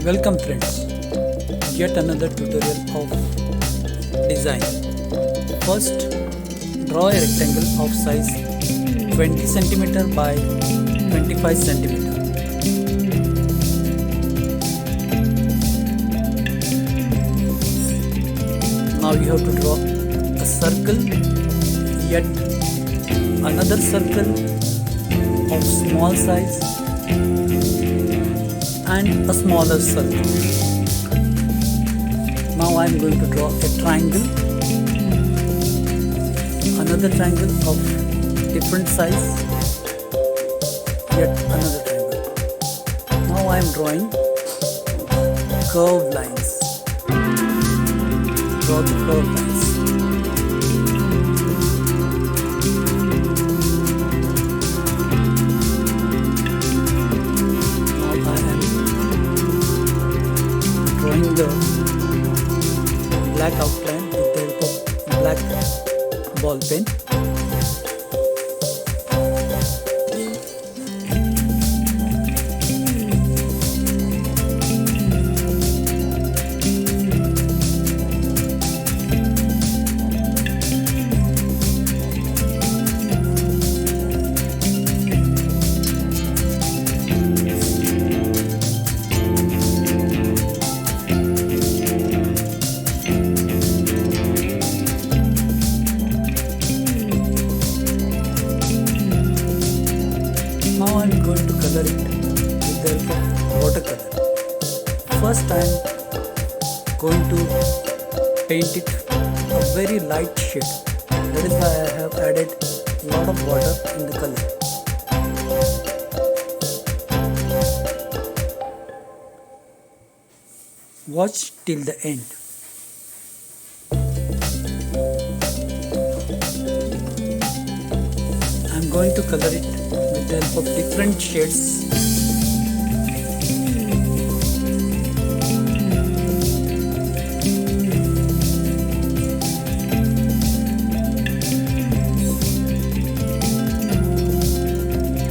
Welcome friends, yet another tutorial of design. First, draw a rectangle of size 20 cm by 25 cm. Now you have to draw a circle, yet another circle of small size and a smaller circle. Now I am going to draw a triangle, another triangle of different size, yet another triangle. Now I am drawing curved lines. Draw the curved lines. The black outline with the help of black ball pen. Now I am going to color it with the help of watercolor. First I am going to paint it a very light shade. That is why I have added a lot of water in the color. Watch till the end. I am going to color it with the help of different shades.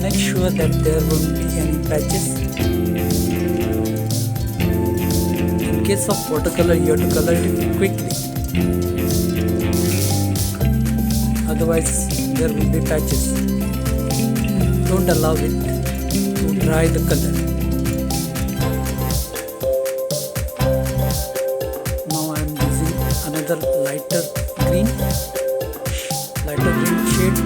Make sure that there won't be any patches. In case of watercolor, you have to color it quickly. Otherwise, there will be patches. Don't allow it to dry the color. Now I am using another lighter green shade.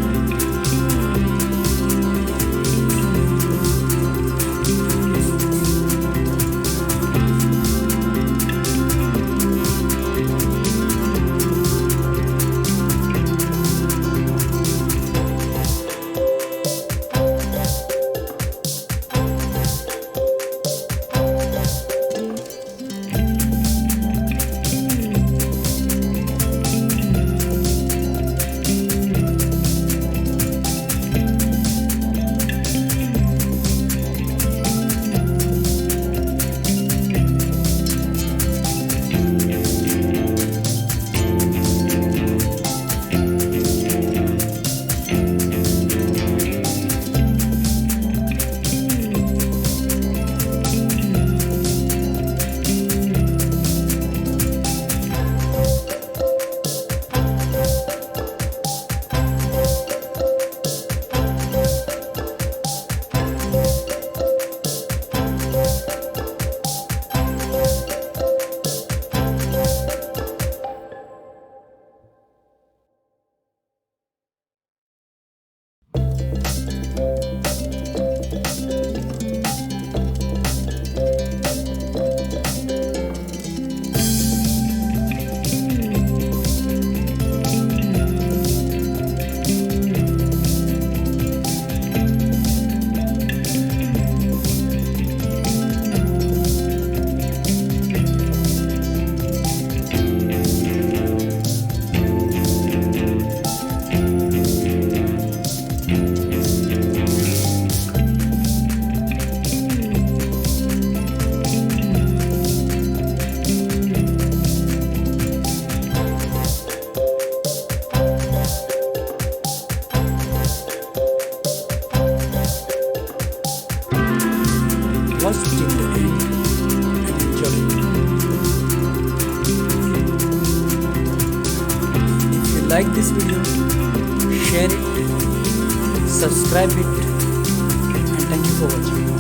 like this video, share it, subscribe it, and thank you for watching.